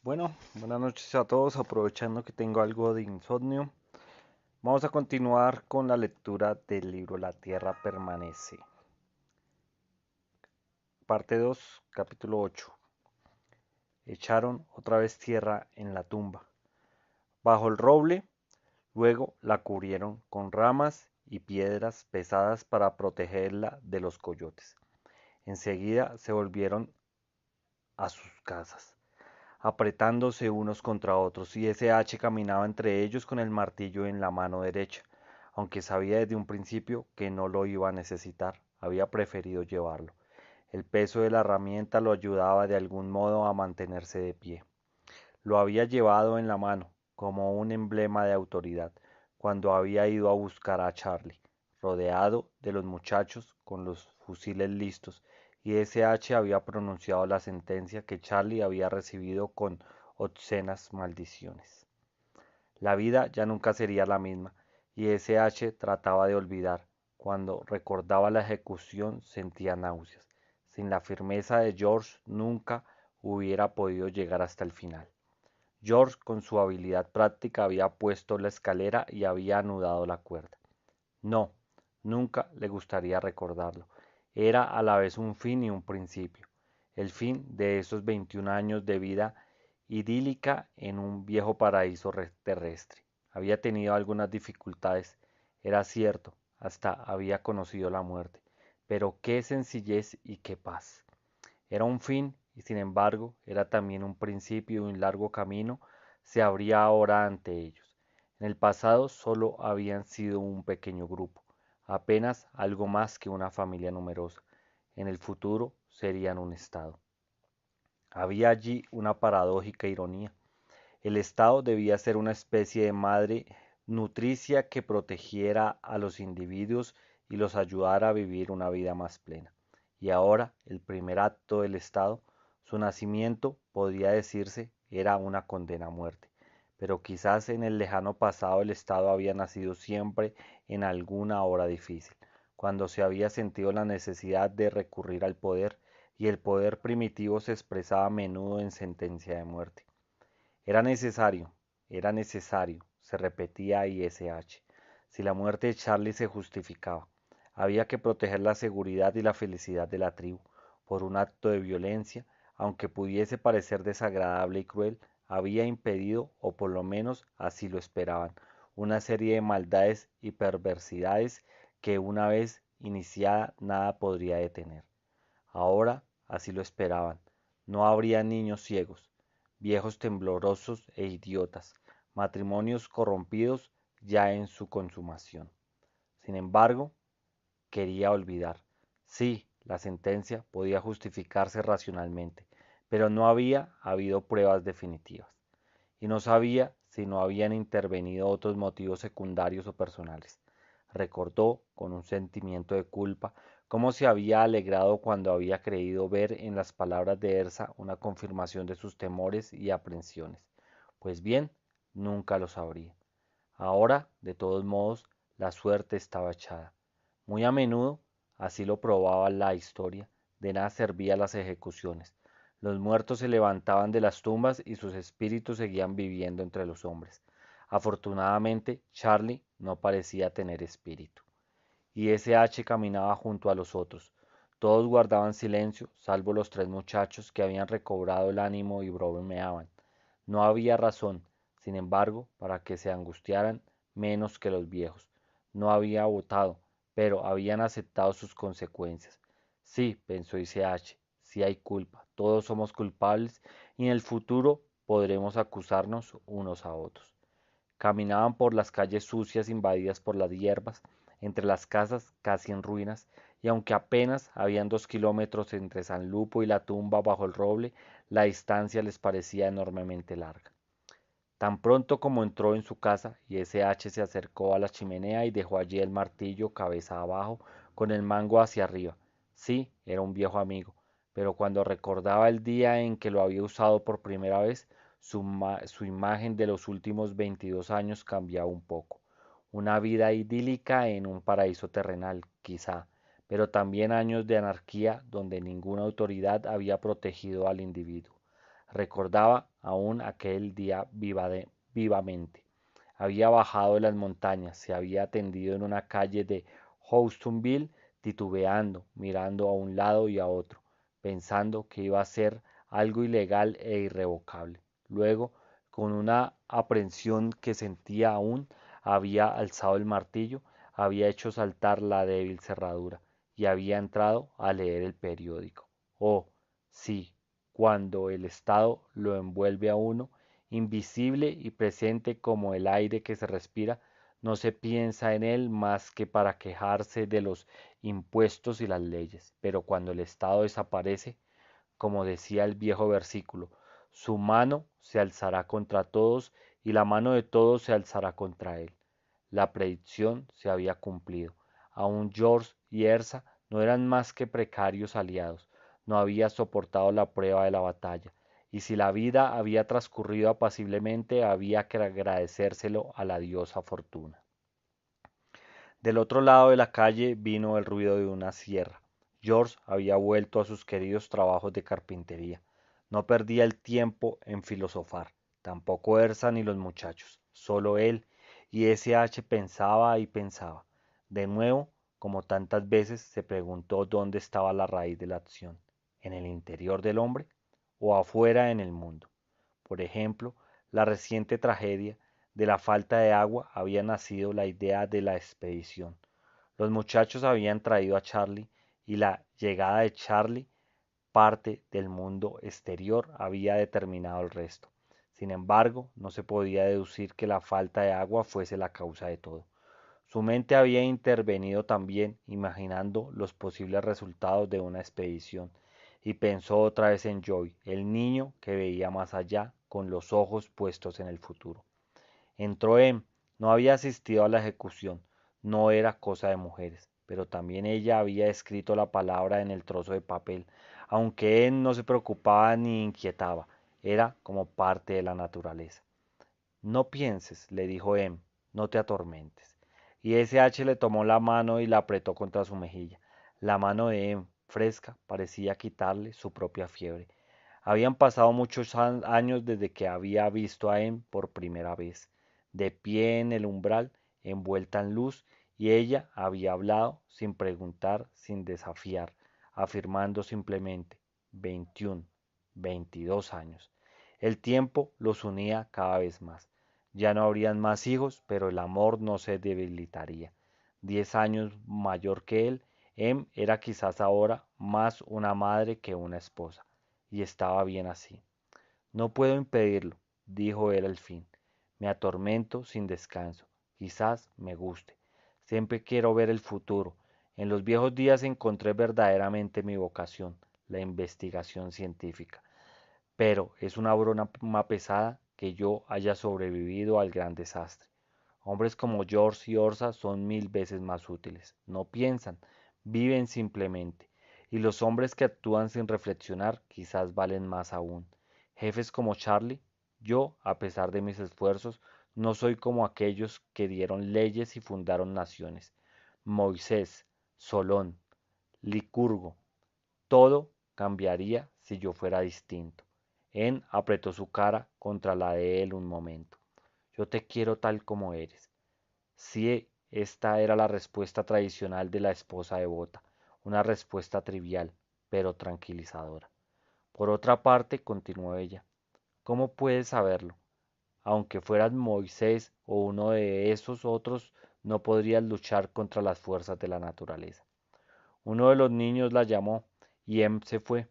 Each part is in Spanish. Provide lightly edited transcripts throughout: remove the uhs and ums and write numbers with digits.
Bueno, buenas noches a todos, aprovechando que tengo algo de insomnio. Vamos a continuar con la lectura del libro La Tierra Permanece. Parte 2, capítulo 8. Echaron otra vez tierra en la tumba. Bajo el roble, luego la cubrieron con ramas y piedras pesadas para protegerla de los coyotes. Enseguida se volvieron a sus casas, apretándose unos contra otros, y ese H caminaba entre ellos con el martillo en la mano derecha, aunque sabía desde un principio que no lo iba a necesitar, había preferido llevarlo. El peso de la herramienta lo ayudaba de algún modo a mantenerse de pie. Lo había llevado en la mano, como un emblema de autoridad, cuando había ido a buscar a Charlie, rodeado de los muchachos con los fusiles listos, y ese H había pronunciado la sentencia que Charlie había recibido con obscenas maldiciones. La vida ya nunca sería la misma, y ese H trataba de olvidar. Cuando recordaba la ejecución sentía náuseas. Sin la firmeza de George nunca hubiera podido llegar hasta el final. George, con su habilidad práctica, había puesto la escalera y había anudado la cuerda. No, nunca le gustaría recordarlo. Era a la vez un fin y un principio. El fin de esos 21 años de vida idílica en un viejo paraíso terrestre. Había tenido algunas dificultades, era cierto, hasta había conocido la muerte, pero qué sencillez y qué paz. Era un fin y sin embargo era también un principio y un largo camino se abría ahora ante ellos. En el pasado solo habían sido un pequeño grupo, apenas algo más que una familia numerosa. En el futuro serían un Estado. Había allí una paradójica ironía. El Estado debía ser una especie de madre nutricia que protegiera a los individuos y los ayudara a vivir una vida más plena. Y ahora, el primer acto del Estado, su nacimiento, podría decirse, era una condena a muerte. Pero quizás en el lejano pasado el Estado había nacido siempre en alguna hora difícil, cuando se había sentido la necesidad de recurrir al poder, y el poder primitivo se expresaba a menudo en sentencia de muerte. Era necesario, se repetía ISH. Si la muerte de Charlie se justificaba, había que proteger la seguridad y la felicidad de la tribu. Por un acto de violencia, aunque pudiese parecer desagradable y cruel, había impedido, o por lo menos así lo esperaban, una serie de maldades y perversidades que una vez iniciada nada podría detener. Ahora así lo esperaban. No habría niños ciegos, viejos temblorosos e idiotas, matrimonios corrompidos ya en su consumación. Sin embargo, quería olvidar. Sí, la sentencia podía justificarse racionalmente, pero no había habido pruebas definitivas. Y no sabía si no habían intervenido otros motivos secundarios o personales. Recordó, con un sentimiento de culpa, cómo se había alegrado cuando había creído ver en las palabras de Ersa una confirmación de sus temores y aprensiones. Pues bien, nunca lo sabría. Ahora, de todos modos, la suerte estaba echada. Muy a menudo, así lo probaba la historia, de nada servían las ejecuciones. Los muertos se levantaban de las tumbas y sus espíritus seguían viviendo entre los hombres. Afortunadamente, Charlie no parecía tener espíritu. Y ese H caminaba junto a los otros. Todos guardaban silencio, salvo los tres muchachos que habían recobrado el ánimo y bromeaban. No había razón, sin embargo, para que se angustiaran menos que los viejos. No había votado, pero habían aceptado sus consecuencias. Sí, pensó H, sí hay culpa, todos somos culpables y en el futuro podremos acusarnos unos a otros. Caminaban por las calles sucias invadidas por las hierbas, entre las casas casi en ruinas, y aunque apenas habían 2 kilómetros entre San Lupo y la tumba bajo el roble, la distancia les parecía enormemente larga. Tan pronto como entró en su casa, y ese H se acercó a la chimenea y dejó allí el martillo cabeza abajo, con el mango hacia arriba. Sí, era un viejo amigo, pero cuando recordaba el día en que lo había usado por primera vez, su imagen de los últimos 22 años cambiaba un poco. Una vida idílica en un paraíso terrenal, quizá, pero también años de anarquía donde ninguna autoridad había protegido al individuo. Recordaba aún aquel día vivamente. Había bajado de las montañas, se había tendido en una calle de Houstonville, titubeando, mirando a un lado y a otro, pensando que iba a ser algo ilegal e irrevocable. Luego, con una aprensión que sentía aún, había alzado el martillo, había hecho saltar la débil cerradura y había entrado a leer el periódico. Oh, sí, cuando el Estado lo envuelve a uno, invisible y presente como el aire que se respira, no se piensa en él más que para quejarse de los impuestos y las leyes. Pero cuando el Estado desaparece, como decía el viejo versículo, su mano se alzará contra todos y la mano de todos se alzará contra él. La predicción se había cumplido. Aún George y Ersa no eran más que precarios aliados. No había soportado la prueba de la batalla, y si la vida había transcurrido apaciblemente, había que agradecérselo a la diosa fortuna. Del otro lado de la calle vino el ruido de una sierra. George había vuelto a sus queridos trabajos de carpintería. No perdía el tiempo en filosofar, tampoco Ersa ni los muchachos, solo él, y ese H pensaba y pensaba. De nuevo, como tantas veces, se preguntó dónde estaba la raíz de la acción, en el interior del hombre o afuera en el mundo. Por ejemplo, la reciente tragedia de la falta de agua había nacido la idea de la expedición. Los muchachos habían traído a Charlie y la llegada de Charlie, parte del mundo exterior, había determinado el resto. Sin embargo, no se podía deducir que la falta de agua fuese la causa de todo. Su mente había intervenido también, imaginando los posibles resultados de una expedición, y pensó otra vez en Joy, el niño que veía más allá, con los ojos puestos en el futuro. Entró en, no había asistido a la ejecución, no era cosa de mujeres, pero también ella había escrito la palabra en el trozo de papel, aunque él no se preocupaba ni inquietaba, era como parte de la naturaleza. No pienses, le dijo Em, no te atormentes. Y ese H le tomó la mano y la apretó contra su mejilla. La mano de Em, fresca, parecía quitarle su propia fiebre. Habían pasado muchos años desde que había visto a Em por primera vez, de pie en el umbral, envuelta en luz, y ella había hablado sin preguntar, sin desafiar, afirmando simplemente 21, 22 años. El tiempo los unía cada vez más. Ya no habrían más hijos, pero el amor no se debilitaría. 10 años mayor que él, Em era quizás ahora más una madre que una esposa, y estaba bien así. No puedo impedirlo, dijo él al fin. Me atormento sin descanso. Quizás me guste. Siempre quiero ver el futuro. En los viejos días encontré verdaderamente mi vocación, la investigación científica. Pero es una broma pesada que yo haya sobrevivido al gran desastre. Hombres como George y Orsa son 1000 veces más útiles. No piensan, viven simplemente. Y los hombres que actúan sin reflexionar quizás valen más aún. Jefes como Charlie, yo, a pesar de mis esfuerzos, no soy como aquellos que dieron leyes y fundaron naciones. Moisés, Solón, Licurgo, todo cambiaría si yo fuera distinto. En apretó su cara contra la de él un momento. Yo te quiero tal como eres. Sí, esta era la respuesta tradicional de la esposa devota, una respuesta trivial, pero tranquilizadora. Por otra parte, continuó ella, ¿cómo puedes saberlo? Aunque fueras Moisés o uno de esos otros, no podrías luchar contra las fuerzas de la naturaleza. Uno de los niños la llamó y Em se fue.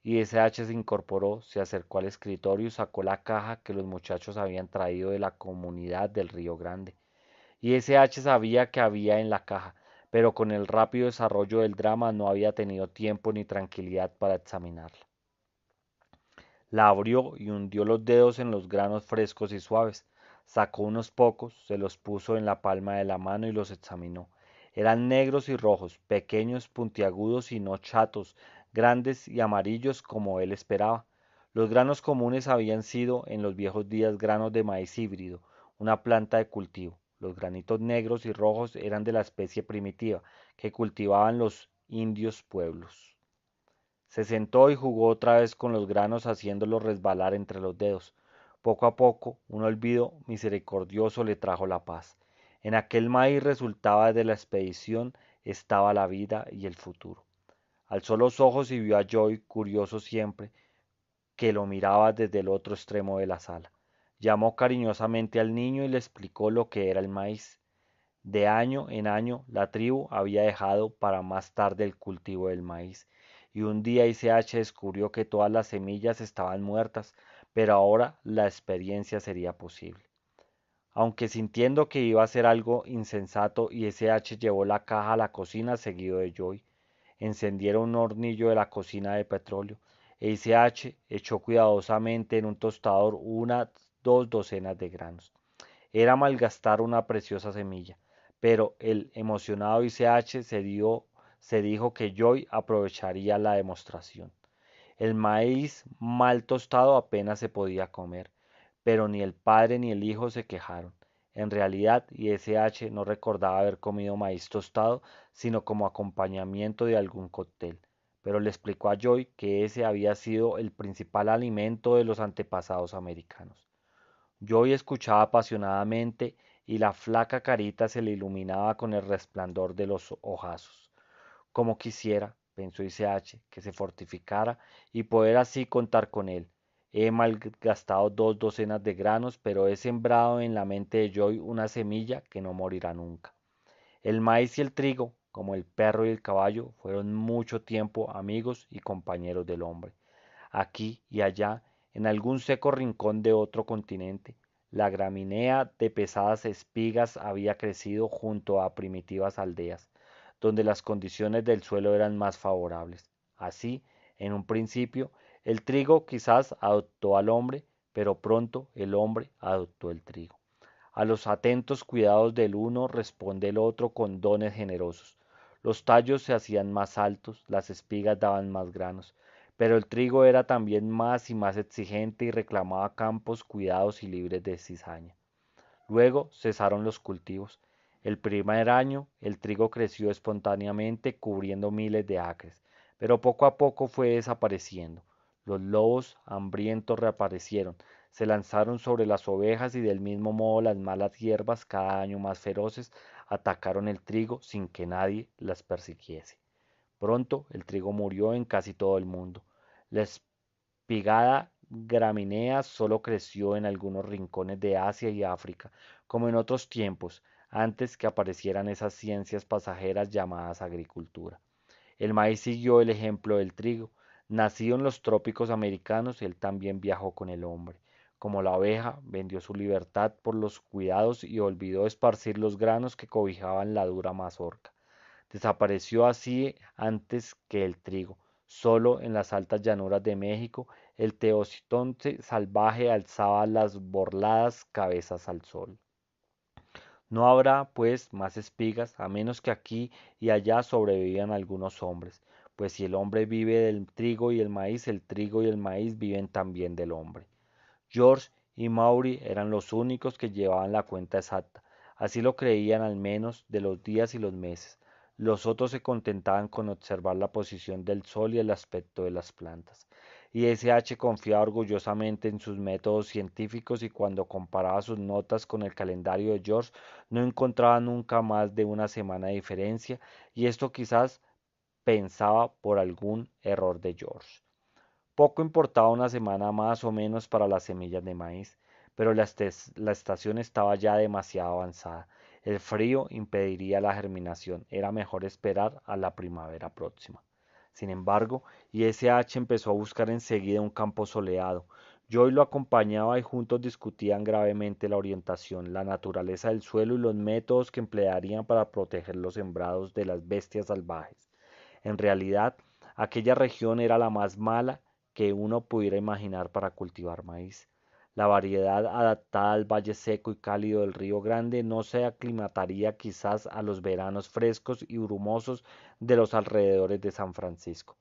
Y ese H se incorporó, se acercó al escritorio y sacó la caja que los muchachos habían traído de la comunidad del Río Grande. Y ese H sabía que había en la caja, pero con el rápido desarrollo del drama no había tenido tiempo ni tranquilidad para examinarla. La abrió y hundió los dedos en los granos frescos y suaves. Sacó unos pocos, se los puso en la palma de la mano y los examinó. Eran negros y rojos, pequeños, puntiagudos y no chatos, grandes y amarillos como él esperaba. Los granos comunes habían sido en los viejos días granos de maíz híbrido, una planta de cultivo. Los granitos negros y rojos eran de la especie primitiva que cultivaban los indios pueblos. Se sentó y jugó otra vez con los granos haciéndolos resbalar entre los dedos. Poco a poco, un olvido misericordioso le trajo la paz. En aquel maíz resultaba de la expedición estaba la vida y el futuro. Alzó los ojos y vio a Joy, curioso siempre, que lo miraba desde el otro extremo de la sala. Llamó cariñosamente al niño y le explicó lo que era el maíz. De año en año la tribu había dejado para más tarde el cultivo del maíz, y un día ICH descubrió que todas las semillas estaban muertas, pero ahora la experiencia sería posible. Aunque sintiendo que iba a ser algo insensato, ISH llevó la caja a la cocina seguido de Joy. Encendieron un hornillo de la cocina de petróleo e ICH echó cuidadosamente en un tostador unas 2 docenas de granos. Era malgastar una preciosa semilla, pero el emocionado ICH se dijo que Joy aprovecharía la demostración. El maíz mal tostado apenas se podía comer, pero ni el padre ni el hijo se quejaron. En realidad, ISH no recordaba haber comido maíz tostado, sino como acompañamiento de algún cóctel, pero le explicó a Joy que ese había sido el principal alimento de los antepasados americanos. Joy escuchaba apasionadamente y la flaca carita se le iluminaba con el resplandor de los ojazos. Como quisiera, pensó ICH, que se fortificara y poder así contar con él. He malgastado 2 docenas de granos, pero he sembrado en la mente de Joy una semilla que no morirá nunca. El maíz y el trigo, como el perro y el caballo, fueron mucho tiempo amigos y compañeros del hombre. Aquí y allá, en algún seco rincón de otro continente, la gramínea de pesadas espigas había crecido junto a primitivas aldeas, donde las condiciones del suelo eran más favorables. Así, en un principio, el trigo quizás adoptó al hombre, pero pronto el hombre adoptó el trigo. A los atentos cuidados del uno responde el otro con dones generosos. Los tallos se hacían más altos, las espigas daban más granos, pero el trigo era también más y más exigente y reclamaba campos cuidados y libres de cizaña. Luego cesaron los cultivos. El primer año el trigo creció espontáneamente cubriendo miles de acres, pero poco a poco fue desapareciendo. Los lobos hambrientos reaparecieron, se lanzaron sobre las ovejas y del mismo modo las malas hierbas, cada año más feroces, atacaron el trigo sin que nadie las persiguiese. Pronto el trigo murió en casi todo el mundo. La espigada gramínea solo creció en algunos rincones de Asia y África, como en otros tiempos, antes que aparecieran esas ciencias pasajeras llamadas agricultura. El maíz siguió el ejemplo del trigo. Nacido en los trópicos americanos, él también viajó con el hombre. Como la oveja, vendió su libertad por los cuidados y olvidó esparcir los granos que cobijaban la dura mazorca. Desapareció así antes que el trigo. Solo en las altas llanuras de México el teocitonte salvaje alzaba las borladas cabezas al sol. No habrá, pues, más espigas, a menos que aquí y allá sobrevivan algunos hombres, pues si el hombre vive del trigo y el trigo y el maíz viven también del hombre. George y Maury eran los únicos que llevaban la cuenta exacta, así lo creían al menos de los días y los meses. Los otros se contentaban con observar la posición del sol y el aspecto de las plantas. Y S.H. confiaba orgullosamente en sus métodos científicos y cuando comparaba sus notas con el calendario de George no encontraba nunca más de una semana de diferencia y esto quizás pensaba por algún error de George. Poco importaba una semana más o menos para las semillas de maíz, pero la estación estaba ya demasiado avanzada. El frío impediría la germinación. Era mejor esperar a la primavera próxima. Sin embargo, ISH empezó a buscar enseguida un campo soleado. Joy lo acompañaba y juntos discutían gravemente la orientación, la naturaleza del suelo y los métodos que emplearían para proteger los sembrados de las bestias salvajes. En realidad, aquella región era la más mala que uno pudiera imaginar para cultivar maíz. La variedad adaptada al valle seco y cálido del Río Grande no se aclimataría quizás a los veranos frescos y brumosos de los alrededores de San Francisco.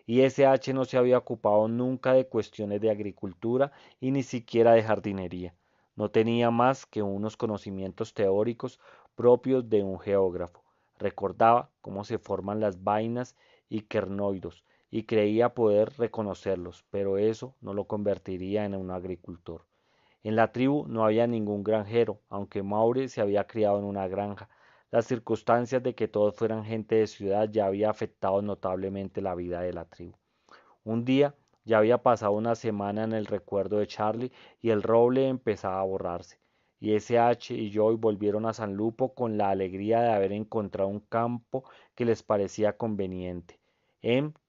Y SH no se había ocupado nunca de cuestiones de agricultura y ni siquiera de jardinería. No tenía más que unos conocimientos teóricos propios de un geógrafo. Recordaba cómo se forman las vainas y quernoidos y creía poder reconocerlos, pero eso no lo convertiría en un agricultor. En la tribu no había ningún granjero, aunque Maure se había criado en una granja. Las circunstancias de que todos fueran gente de ciudad ya había afectado notablemente la vida de la tribu. Un día ya había pasado una semana en el recuerdo de Charlie y el roble empezaba a borrarse. Y SH y Joy volvieron a San Lupo con la alegría de haber encontrado un campo que les parecía conveniente.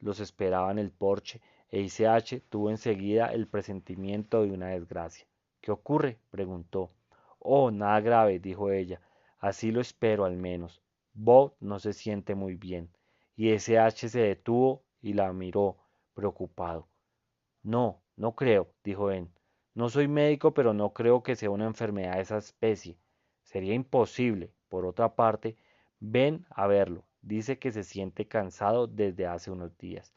Los esperaba en el porche e ICH tuvo enseguida el presentimiento de una desgracia. ¿Qué ocurre? Preguntó. Oh, nada grave, dijo ella. Así lo espero al menos. Bob no se siente muy bien. Y SH se detuvo y la miró, preocupado. No, no creo, dijo Ben. No soy médico, pero no creo que sea una enfermedad de esa especie. Sería imposible. Por otra parte, ven a verlo. Dice que se siente cansado desde hace unos días.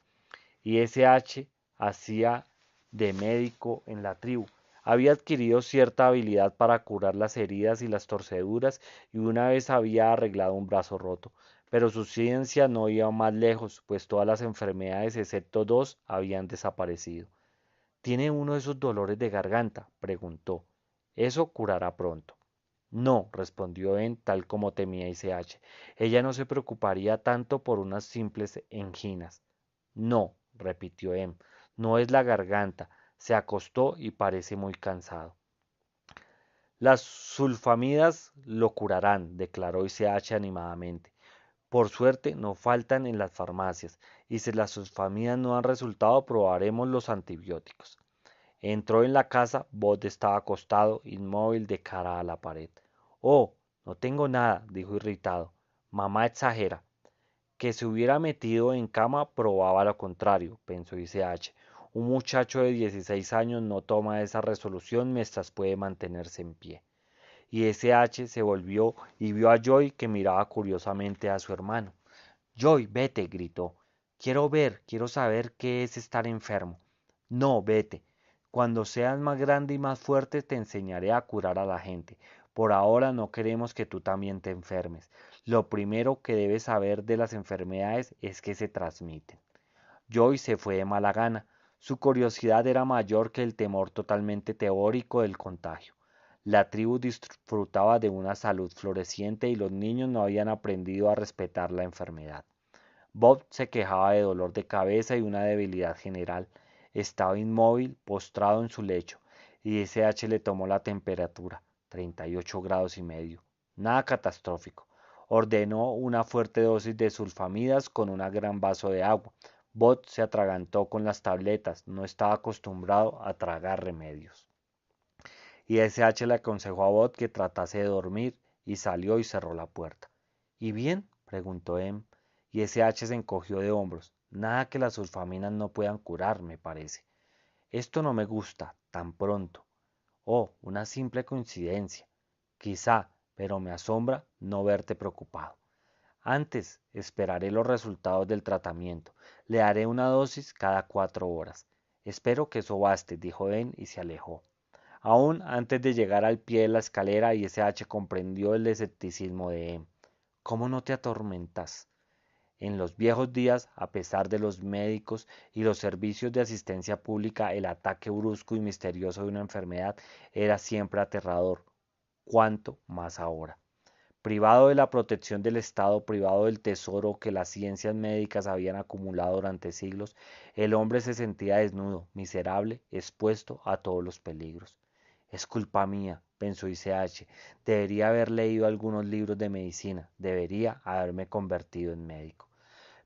Y SH hacía de médico en la tribu. Había adquirido cierta habilidad para curar las heridas y las torceduras y una vez había arreglado un brazo roto. Pero su ciencia no iba más lejos, pues todas las enfermedades excepto dos habían desaparecido. ¿Tiene uno de esos dolores de garganta? Preguntó. Eso curará pronto. No, respondió En, tal como temía ICH. Ella no se preocuparía tanto por unas simples enginas. No, repitió Em, no es la garganta. Se acostó y parece muy cansado. Las sulfamidas lo curarán, declaró ICH animadamente. Por suerte no faltan en las farmacias, y si las sulfamidas no han resultado, probaremos los antibióticos. Entró en la casa, Bot estaba acostado, inmóvil de cara a la pared. Oh, no tengo nada, dijo irritado. Mamá exagera. Que se hubiera metido en cama probaba lo contrario, pensó ICH. Un muchacho de 16 años no toma esa resolución mientras puede mantenerse en pie. Y SH se volvió y vio a Joy que miraba curiosamente a su hermano. Joy, vete, gritó. Quiero saber qué es estar enfermo. No, vete. Cuando seas más grande y más fuerte te enseñaré a curar a la gente. Por ahora no queremos que tú también te enfermes. Lo primero que debes saber de las enfermedades es que se transmiten. Joy se fue de mala gana. Su curiosidad era mayor que el temor totalmente teórico del contagio. La tribu disfrutaba de una salud floreciente y los niños no habían aprendido a respetar la enfermedad. Bob se quejaba de dolor de cabeza y una debilidad general. Estaba inmóvil, postrado en su lecho, y SH le tomó la temperatura, 38 grados y medio. Nada catastrófico. Ordenó una fuerte dosis de sulfamidas con un gran vaso de agua. Bob se atragantó con las tabletas, no estaba acostumbrado a tragar remedios. Y SH le aconsejó a Bob que tratase de dormir y salió y cerró la puerta. ¿Y bien? Preguntó y SH se encogió de hombros. Nada que las sulfaminas no puedan curar, me parece. Esto no me gusta, tan pronto. Oh, una simple coincidencia. Quizá, pero me asombra no verte preocupado. Antes, esperaré los resultados del tratamiento. Le haré una dosis cada 4 horas. Espero que eso baste, dijo Ben y se alejó. Aún antes de llegar al pie de la escalera, ISH comprendió el escepticismo de Em. ¿Cómo no te atormentas? En los viejos días, a pesar de los médicos y los servicios de asistencia pública, el ataque brusco y misterioso de una enfermedad era siempre aterrador. ¿Cuánto más ahora? Privado de la protección del Estado, privado del tesoro que las ciencias médicas habían acumulado durante siglos, el hombre se sentía desnudo, miserable, expuesto a todos los peligros. Es culpa mía, pensó ICH. Debería haber leído algunos libros de medicina, debería haberme convertido en médico.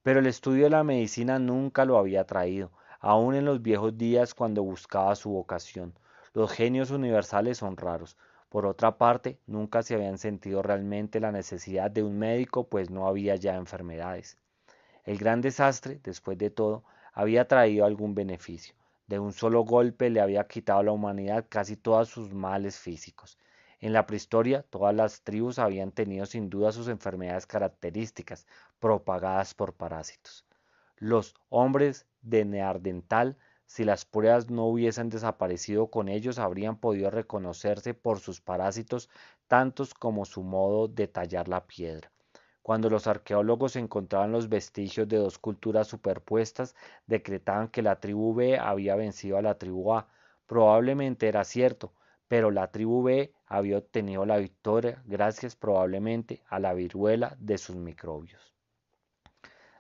Pero el estudio de la medicina nunca lo había traído, aun en los viejos días cuando buscaba su vocación. Los genios universales son raros. Por otra parte, nunca se habían sentido realmente la necesidad de un médico, pues no había ya enfermedades. El gran desastre, después de todo, había traído algún beneficio. De un solo golpe le había quitado a la humanidad casi todos sus males físicos. En la prehistoria, todas las tribus habían tenido sin duda sus enfermedades características, propagadas por parásitos. Los hombres de Neandertal, si las pruebas no hubiesen desaparecido con ellos, habrían podido reconocerse por sus parásitos, tantos como su modo de tallar la piedra. Cuando los arqueólogos encontraban los vestigios de dos culturas superpuestas, decretaban que la tribu B había vencido a la tribu A. Probablemente era cierto, pero la tribu B había obtenido la victoria gracias probablemente a la viruela de sus microbios.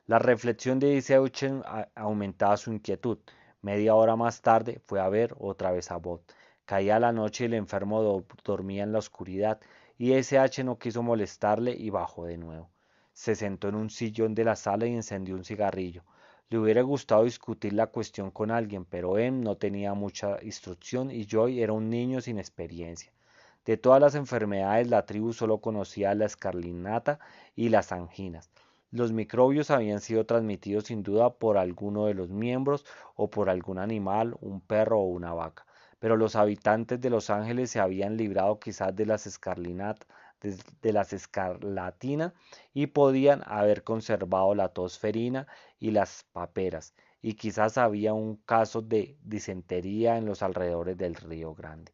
La reflexión de Iseuchen aumentaba su inquietud. Media hora más tarde fue a ver otra vez a Bot. Caía la noche y el enfermo dormía en la oscuridad, y SH no quiso molestarle y bajó de nuevo. Se sentó en un sillón de la sala y encendió un cigarrillo. Le hubiera gustado discutir la cuestión con alguien, pero Em no tenía mucha instrucción y Joy era un niño sin experiencia. De todas las enfermedades, la tribu solo conocía la escarlinata y las anginas. Los microbios habían sido transmitidos sin duda por alguno de los miembros o por algún animal, un perro o una vaca, pero los habitantes de Los Ángeles se habían librado quizás de las escarlatina y podían haber conservado la tosferina y las paperas, y quizás había un caso de disentería en los alrededores del Río Grande.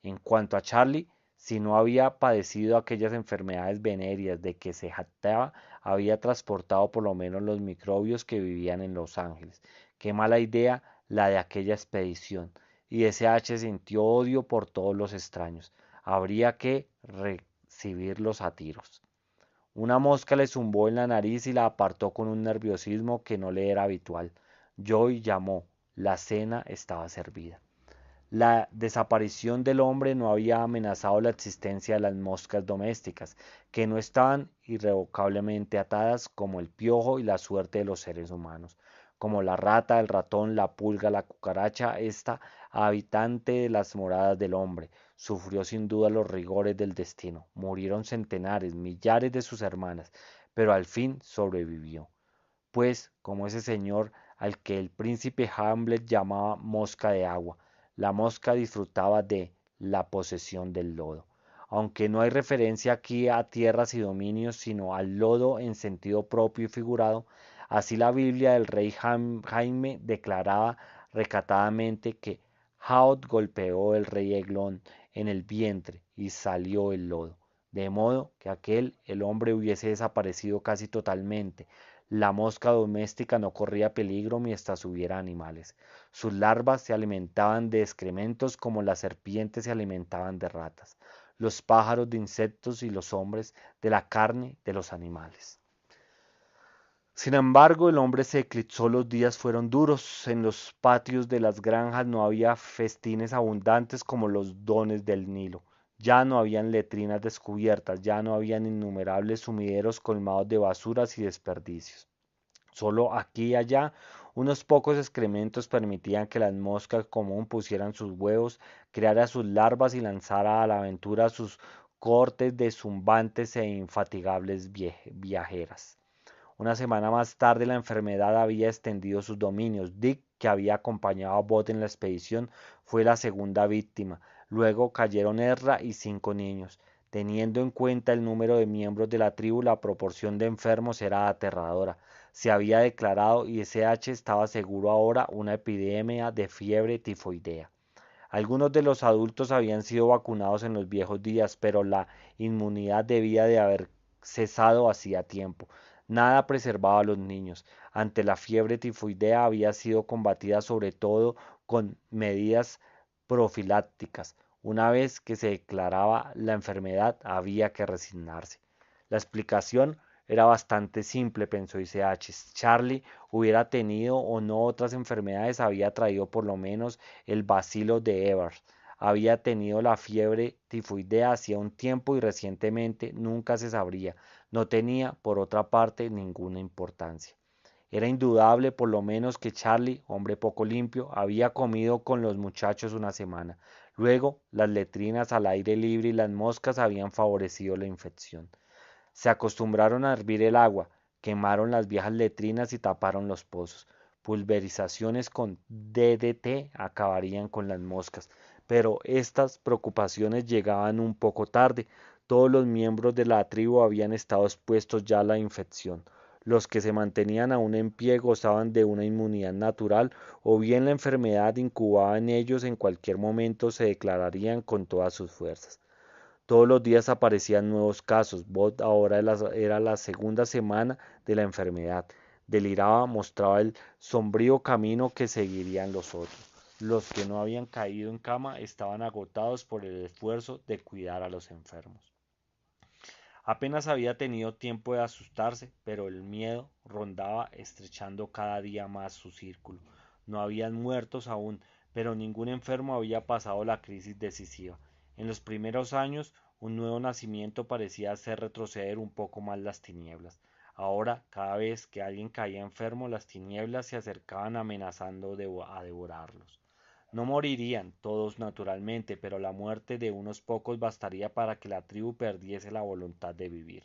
En cuanto a Charlie, si no había padecido aquellas enfermedades venéreas de que se jactaba, había transportado por lo menos los microbios que vivían en Los Ángeles. Qué mala idea la de aquella expedición. Y SH sintió odio por todos los extraños. Habría que recibirlos a tiros. Una mosca le zumbó en la nariz y la apartó con un nerviosismo que no le era habitual. Joy llamó. La cena estaba servida. La desaparición del hombre no había amenazado la existencia de las moscas domésticas, que no estaban irrevocablemente atadas como el piojo y la suerte de los seres humanos, como la rata, el ratón, la pulga, la cucaracha, esta habitante de las moradas del hombre, sufrió sin duda los rigores del destino. Murieron centenares, millares de sus hermanas, pero al fin sobrevivió. Pues, como ese señor al que el príncipe Hamlet llamaba mosca de agua, la mosca disfrutaba de la posesión del lodo. Aunque no hay referencia aquí a tierras y dominios, sino al lodo en sentido propio y figurado, así la Biblia del rey Jaime declaraba recatadamente que Jaot golpeó el rey Eglón en el vientre y salió el lodo, de modo que aquel el hombre hubiese desaparecido casi totalmente. La mosca doméstica no corría peligro mientras hubiera animales. Sus larvas se alimentaban de excrementos como las serpientes se alimentaban de ratas, los pájaros de insectos y los hombres de la carne de los animales. Sin embargo, el hombre se eclipsó, los días fueron duros, en los patios de las granjas no había festines abundantes como los dones del Nilo, ya no habían letrinas descubiertas, ya no habían innumerables sumideros colmados de basuras y desperdicios. Solo aquí y allá unos pocos excrementos permitían que las moscas común pusieran sus huevos, creara sus larvas y lanzara a la aventura sus cortes de zumbantes e infatigables viajeras. Una semana más tarde la enfermedad había extendido sus dominios. Dick, que había acompañado a Bot en la expedición, fue la segunda víctima. Luego cayeron Ezra y 5 niños. Teniendo en cuenta el número de miembros de la tribu, la proporción de enfermos era aterradora. Se había declarado y SH estaba seguro ahora una epidemia de fiebre tifoidea. Algunos de los adultos habían sido vacunados en los viejos días, pero la inmunidad debía de haber cesado hacía tiempo. Nada preservaba a los niños. Ante la fiebre tifoidea había sido combatida sobre todo con medidas profilácticas. Una vez que se declaraba la enfermedad, había que resignarse. La explicación era bastante simple, pensó ICH. Charlie hubiera tenido o no otras enfermedades, había traído por lo menos el bacilo de Evers. Había tenido la fiebre tifoidea hacía un tiempo y recientemente nunca se sabría. No tenía, por otra parte, ninguna importancia. Era indudable, por lo menos, que Charlie, hombre poco limpio, había comido con los muchachos una semana. Luego, las letrinas al aire libre y las moscas habían favorecido la infección. Se acostumbraron a hervir el agua, quemaron las viejas letrinas y taparon los pozos. Pulverizaciones con DDT acabarían con las moscas, pero estas preocupaciones llegaban un poco tarde. Todos los miembros de la tribu habían estado expuestos ya a la infección. Los que se mantenían aún en pie gozaban de una inmunidad natural, o bien la enfermedad incubaba en ellos, en cualquier momento se declararían con todas sus fuerzas. Todos los días aparecían nuevos casos. Bob ahora era la segunda semana de la enfermedad. Deliraba, mostraba el sombrío camino que seguirían los otros. Los que no habían caído en cama estaban agotados por el esfuerzo de cuidar a los enfermos. Apenas había tenido tiempo de asustarse, pero el miedo rondaba estrechando cada día más su círculo. No habían muertos aún, pero ningún enfermo había pasado la crisis decisiva. En los primeros años, un nuevo nacimiento parecía hacer retroceder un poco más las tinieblas. Ahora, cada vez que alguien caía enfermo, las tinieblas se acercaban amenazando a devorarlos. No morirían todos naturalmente, pero la muerte de unos pocos bastaría para que la tribu perdiese la voluntad de vivir.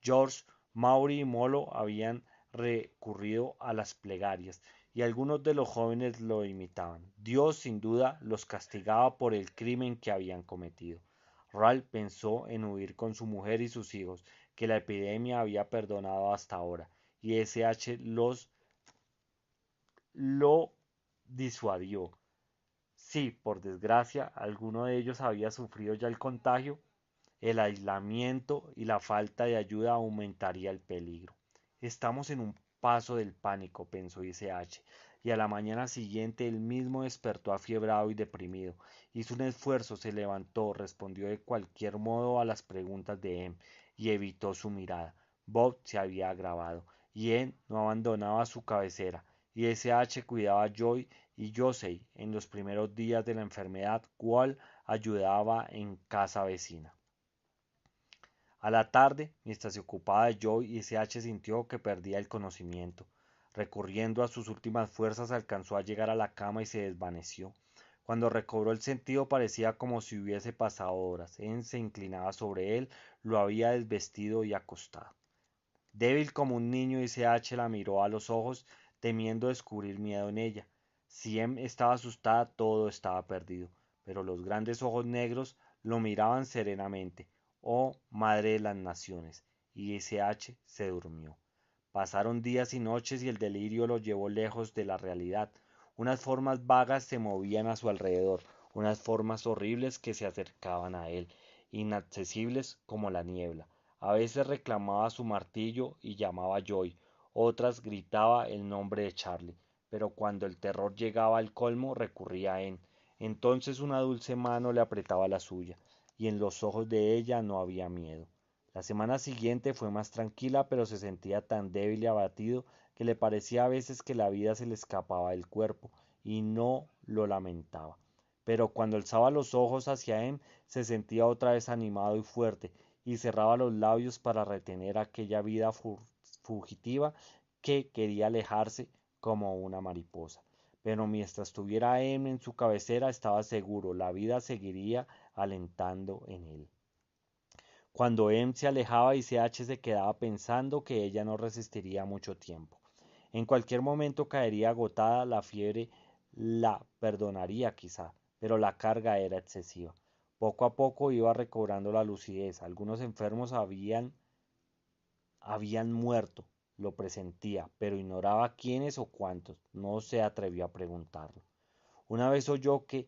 George, Maury y Molo habían recurrido a las plegarias, y algunos de los jóvenes lo imitaban. Dios, sin duda, los castigaba por el crimen que habían cometido. Ralph pensó en huir con su mujer y sus hijos, que la epidemia había perdonado hasta ahora, y S.H. lo disuadió. Si, por desgracia, alguno de ellos había sufrido ya el contagio, el aislamiento y la falta de ayuda aumentaría el peligro. Estamos en un paso del pánico, pensó ICH, y a la mañana siguiente él mismo despertó afiebrado y deprimido. Hizo un esfuerzo, se levantó, respondió de cualquier modo a las preguntas de Em y evitó su mirada. Bob se había agravado, y Em no abandonaba su cabecera, y SH cuidaba a Joy y Josey en los primeros días de la enfermedad, cual ayudaba en casa vecina. A la tarde, mientras se ocupaba de Joy, S.H. sintió que perdía el conocimiento. Recurriendo a sus últimas fuerzas, alcanzó a llegar a la cama y se desvaneció. Cuando recobró el sentido parecía como si hubiese pasado horas. En se inclinaba sobre él, lo había desvestido y acostado. Débil como un niño, S.H. la miró a los ojos, temiendo descubrir miedo en ella. Si Em estaba asustada, todo estaba perdido, pero los grandes ojos negros lo miraban serenamente. Oh, madre de las naciones, y S.H. se durmió. Pasaron días y noches y el delirio lo llevó lejos de la realidad. Unas formas vagas se movían a su alrededor, unas formas horribles que se acercaban a él, inaccesibles como la niebla. A veces reclamaba su martillo y llamaba a Joy, otras gritaba el nombre de Charlie, pero cuando el terror llegaba al colmo recurría a Anne. Entonces una dulce mano le apretaba la suya, y en los ojos de ella no había miedo. La semana siguiente fue más tranquila, pero se sentía tan débil y abatido que le parecía a veces que la vida se le escapaba del cuerpo, y no lo lamentaba. Pero cuando alzaba los ojos hacia Em, se sentía otra vez animado y fuerte, y cerraba los labios para retener aquella vida fugitiva que quería alejarse como una mariposa. Pero mientras tuviera a Em en su cabecera estaba seguro, la vida seguiría alentando en él. Cuando Em se alejaba, ICH se quedaba pensando que ella no resistiría mucho tiempo. En cualquier momento caería agotada, la fiebre la perdonaría quizá, pero la carga era excesiva. Poco a poco iba recobrando la lucidez. Algunos enfermos habían muerto, lo presentía, pero ignoraba quiénes o cuántos. No se atrevió a preguntarlo. Una vez oyó que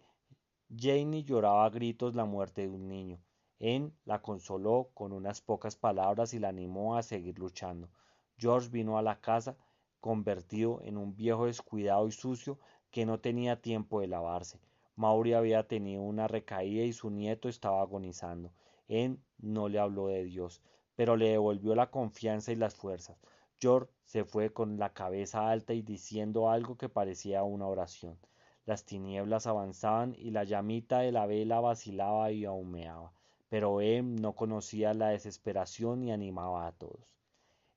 Janie lloraba a gritos la muerte de un niño. En la consoló con unas pocas palabras y la animó a seguir luchando. George vino a la casa convertido en un viejo descuidado y sucio que no tenía tiempo de lavarse. Maury había tenido una recaída y su nieto estaba agonizando. En no le habló de Dios, pero le devolvió la confianza y las fuerzas. George se fue con la cabeza alta y diciendo algo que parecía una oración. Las tinieblas avanzaban y la llamita de la vela vacilaba y humeaba, pero Em no conocía la desesperación y animaba a todos.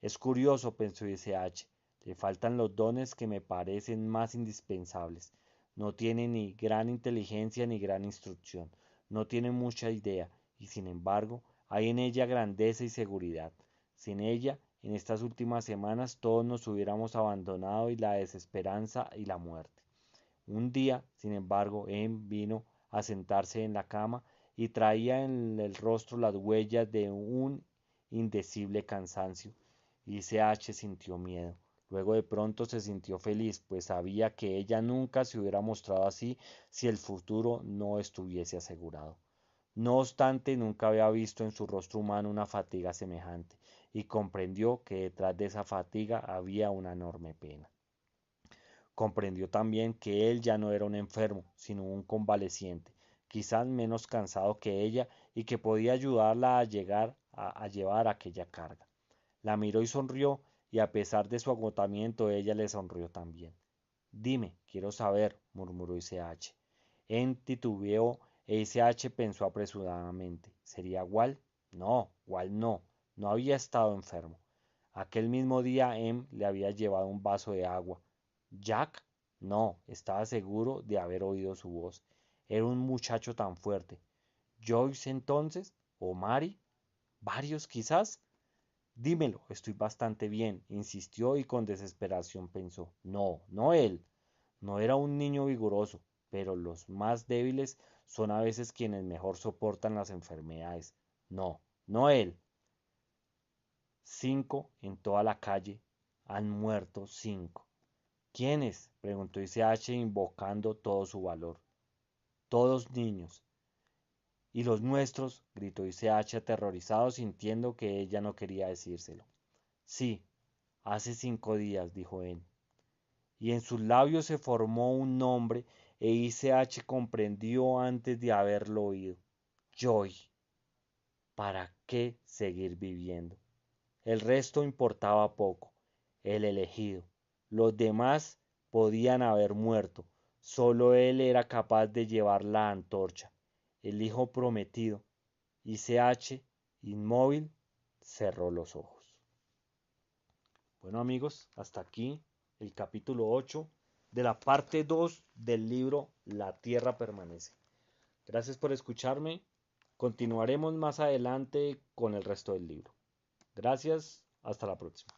Es curioso, pensó S.H., le faltan los dones que me parecen más indispensables. No tiene ni gran inteligencia ni gran instrucción, no tiene mucha idea, y sin embargo hay en ella grandeza y seguridad. Sin ella, en estas últimas semanas todos nos hubiéramos abandonado y la desesperanza y la muerte. Un día, sin embargo, Em vino a sentarse en la cama y traía en el rostro las huellas de un indecible cansancio, y C.H. sintió miedo. Luego de pronto se sintió feliz, pues sabía que ella nunca se hubiera mostrado así si el futuro no estuviese asegurado. No obstante, nunca había visto en su rostro humano una fatiga semejante, y comprendió que detrás de esa fatiga había una enorme pena. Comprendió también que él ya no era un enfermo, sino un convaleciente, quizás menos cansado que ella y que podía ayudarla a llevar aquella carga. La miró y sonrió, y a pesar de su agotamiento, ella le sonrió también. Dime, quiero saber, murmuró H. En titubeó e H pensó apresuradamente. ¿Sería Wal? No, Wal no. No había estado enfermo. Aquel mismo día le había llevado un vaso de agua. ¿Jack? No, estaba seguro de haber oído su voz. Era un muchacho tan fuerte. ¿Joyce entonces? ¿O Mary? ¿Varios quizás? Dímelo, estoy bastante bien, insistió y con desesperación pensó. No, no él. No era un niño vigoroso, pero los más débiles son a veces quienes mejor soportan las enfermedades. No, no él. 5 en toda la calle. Han muerto 5. ¿Quiénes? Preguntó H invocando todo su valor. Todos niños. ¿Y los nuestros? Gritó H aterrorizado, sintiendo que ella no quería decírselo. Sí, hace 5 días, dijo él. Y en sus labios se formó un nombre e H comprendió antes de haberlo oído. Joy. ¿Para qué seguir viviendo? El resto importaba poco. El elegido. Los demás podían haber muerto. Solo él era capaz de llevar la antorcha. El hijo prometido. H, inmóvil, cerró los ojos. Bueno amigos, hasta aquí el capítulo 8 de la parte 2 del libro La Tierra Permanece. Gracias por escucharme. Continuaremos más adelante con el resto del libro. Gracias, hasta la próxima.